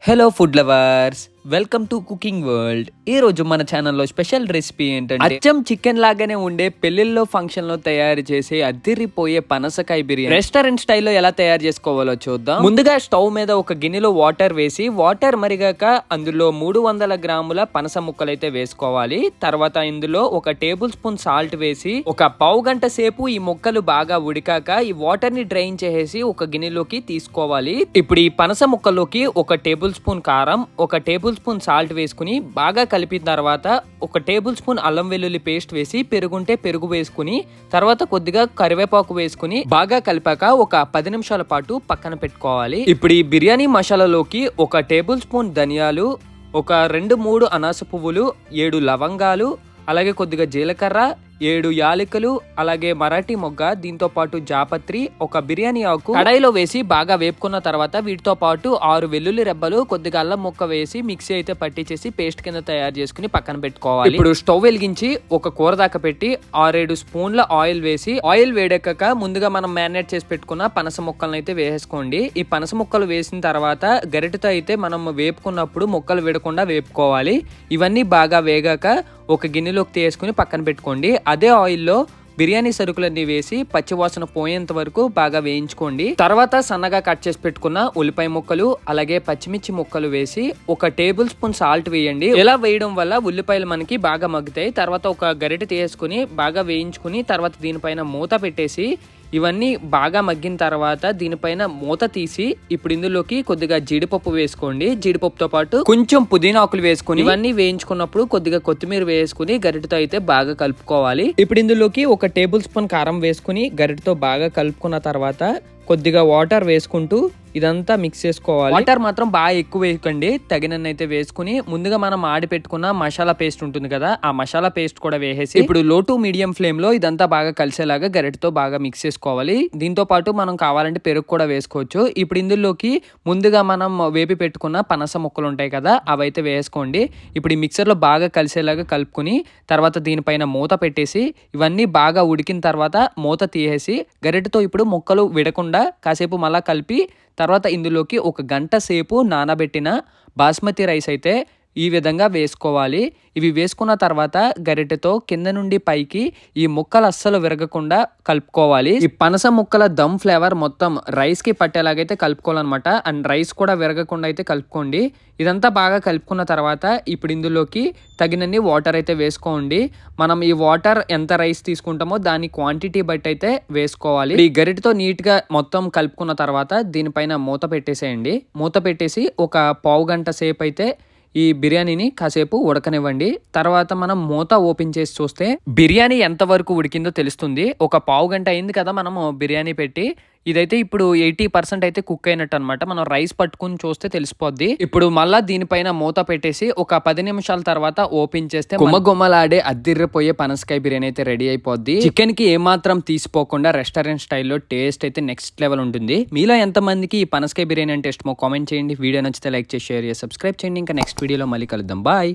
Hello food lovers, welcome to cooking world. ఈ రోజు మన ఛానల్లో స్పెషల్ రెసిపీ ఏంటంటే అచ్చం చికెన్ లాగానే ఉండే పెళ్లిల్లో ఫంక్షన్ లో తయారు చేసే అద్దిరిపోయే పనసకాయ బిర్యానీ రెస్టారెంట్ స్టైల్లో ఎలా తయారు చేసుకోవాలో చూద్దాం. ముందుగా స్టవ్ మీద ఒక గిన్నెలో వాటర్ వేసి వాటర్ మరిగాక అందులో 300 గ్రాముల పనస ముక్కలు అయితే వేసుకోవాలి. తర్వాత ఇందులో ఒక టేబుల్ స్పూన్ సాల్ట్ వేసి ఒక పావు గంట సేపు ఈ ముక్కలు బాగా ఉడికాక ఈ వాటర్ ని డ్రైన్ చేసేసి ఒక గిన్నెలోకి తీసుకోవాలి. ఇప్పుడు ఈ పనస ముక్కల్లోకి ఒక టేబుల్ స్పూన్ కారం, ఒక టేబుల్ స్పూన్ సాల్ట్ వేసుకుని బాగా కలిపిన తర్వాత ఒక టేబుల్ స్పూన్ అల్లం వెల్లుల్లి పేస్ట్ వేసి పెరుగుంటే పెరుగు వేసుకుని తర్వాత కొద్దిగా కరివేపాకు వేసుకుని బాగా కలిపాక ఒక 10 నిమిషాల పాటు పక్కన పెట్టుకోవాలి. ఇప్పుడు ఈ బిర్యానీ మసాలాలోకి ఒక టేబుల్ స్పూన్ ధనియాలు, ఒక 2-3 అనాస పువ్వులు, 7 లవంగాలు, అలాగే కొద్దిగా జీలకర్ర, 7 యాలకులు, అలాగే మరాఠీ మొగ్గ, దీంతో పాటు జాపత్రి, ఒక బిర్యానీ ఆకు కడాయిలో వేసి బాగా వేపుకున్న తర్వాత వీటితో పాటు 6 వెల్లుల్లి రెబ్బలు, కొద్దిగా అల్లం ముక్క వేసి మిక్సీ అయితే పట్టించేసి పేస్ట్ కింద తయారు చేసుకుని పక్కన పెట్టుకోవాలి. ఇప్పుడు స్టవ్ వెలిగించి ఒక కూర దాకా పెట్టి 6-7 స్పూన్ల ఆయిల్ వేసి ఆయిల్ వేడెక్కక ముందుగా మనం మ్యారినేట్ చేసి పెట్టుకున్న పనస ముక్కలను అయితే వేసుకోండి. ఈ పనస ముక్కలు వేసిన తర్వాత గరిటెతో అయితే మనం వేపుకున్నప్పుడు ముక్కలు విడకుండా వేపుకోవాలి. ఇవన్నీ బాగా వేగాక ఒక గిన్నెలోకి తీసుకుని పక్కన పెట్టుకోండి. అదే ఆయిల్లో బిర్యానీ సరుకులన్నీ వేసి పచ్చివాసన పోయేంత వరకు బాగా వేయించుకోండి. తర్వాత సన్నగా కట్ చేసి పెట్టుకున్న ఉల్లిపాయ ముక్కలు, అలాగే పచ్చిమిర్చి ముక్కలు వేసి ఒక టేబుల్ స్పూన్ సాల్ట్ వేయండి. ఇలా వేయడం వల్ల ఉల్లిపాయలు మనకి బాగా మగ్గుతాయి. తర్వాత ఒక గరిటె తీసుకుని బాగా వేయించుకుని తర్వాత దీనిపైన మూత పెట్టేసి ఇవన్నీ బాగా మగ్గిన తర్వాత దీనిపైన మూత తీసి ఇప్పుడు ఇందులోకి కొద్దిగా జీడిపప్పు వేసుకోండి. జీడిపప్పుతో పాటు కొంచెం పుదీనా ఆకులు వేసుకుని ఇవన్నీ వేయించుకున్నప్పుడు కొద్దిగా కొత్తిమీర వేసుకుని గరిటెతో అయితే బాగా కలుపుకోవాలి. ఇప్పుడు ఇందులోకి ఒక టేబుల్ స్పూన్ కారం వేసుకుని గరిటెతో బాగా కలుపుకున్న తర్వాత కొద్దిగా వాటర్ వేసుకుంటూ ఇదంతా మిక్స్ చేసుకోవాలి. వాటర్ మాత్రం బాగా ఎక్కువ వేయకండి, తగినన్నైతే వేసుకుని ముందుగా మనం ఆడి పెట్టుకున్న మసాలా పేస్ట్ ఉంటుంది కదా, ఆ మసాలా పేస్ట్ కూడా వేసేసి ఇప్పుడు లో టు మీడియం ఫ్లేమ్ లో ఇదంతా బాగా కలిసేలాగా గరిటెతో బాగా మిక్స్ చేసుకోవాలి. దీంతో పాటు మనం కావాలంటే పెరుగు కూడా వేసుకోవచ్చు. ఇప్పుడు ఇందులోకి ముందుగా మనం వేపి పెట్టుకున్న పనస ముక్కలు ఉంటాయి కదా, అవైతే వేసుకోండి. ఇప్పుడు ఈ మిక్సర్ లో బాగా కలిసేలాగా కలుపుకుని తర్వాత దీనిపైన మూత పెట్టేసి ఇవన్నీ బాగా ఉడికిన తర్వాత మూత తీసేసి గరిటెతో ఇప్పుడు ముక్కలు విడకుండా కాసేపు మళ్ళా కలిపి తర్వాత ఇందులోకి 1 గంట సేపు నానబెట్టిన బాస్మతి రైస్ అయితే ఈ విధంగా వేసుకోవాలి. ఇవి వేసుకున్న తర్వాత గరిటెతో కింద నుండి పైకి ఈ ముక్కలు అస్సలు విరగకుండా కలుపుకోవాలి. ఈ పనస ముక్కల దమ్ ఫ్లేవర్ మొత్తం రైస్ కి పట్టేలాగైతే కలుపుకోవాలన్నమాట. అండ్ రైస్ కూడా విరగకుండా అయితే కలుపుకోండి. ఇదంతా బాగా కలుపుకున్న తర్వాత ఇప్పుడు ఇందులోకి తగినన్ని వాటర్ అయితే వేసుకోండి. మనం ఈ వాటర్ ఎంత రైస్ తీసుకుంటామో దాని క్వాంటిటీ బట్టి అయితే వేసుకోవాలి. ఈ గరిటెతో నీట్ గా మొత్తం కలుపుకున్న తర్వాత దీనిపైన మూత పెట్టేసేయండి. మూత పెట్టేసి ఒక పావు గంట సేపు అయితే ఈ బిర్యానీని కాసేపు ఉడకనివ్వండి. తర్వాత మనం మూత ఓపెన్ చేసి చూస్తే బిర్యానీ ఎంత వరకు ఉడికిందో తెలుస్తుంది. ఒక పావు గంట అయింది కదా మనము బిర్యానీ పెట్టి. ఇదైతే ఇప్పుడు 80% అయితే కుక్ అయినట్టు అనమాట. మనం రైస్ పట్టుకుని చూస్తే తెలిసిపోద్ది. ఇప్పుడు మళ్ళా దీనిపైన మూత పెట్టేసి ఒక 10 నిమిషాల తర్వాత ఓపెన్ చేస్తే గుమ్మగుమ్మలాడే అద్దిర్రిపోయే పనసకాయ బిర్యానీ అయితే రెడీ అయిపోద్ది. చికెన్ కి ఏమాత్రం తీసిపోకుండా రెస్టారెంట్ స్టైల్లో టేస్ట్ అయితే నెక్స్ట్ లెవెల్ ఉంటుంది. మీలో ఎంతమందికి ఈ పనసకాయ బిర్యానీ అంటే ఇష్టమో కామెంట్ చేయండి. వీడియో నచ్చితే లైక్ చేసి షేర్ చేసి సబ్స్క్రైబ్ చేయండి. ఇంకా నెక్స్ట్ వీడియోలో మళ్ళీ కలుద్దాం. బాయ్.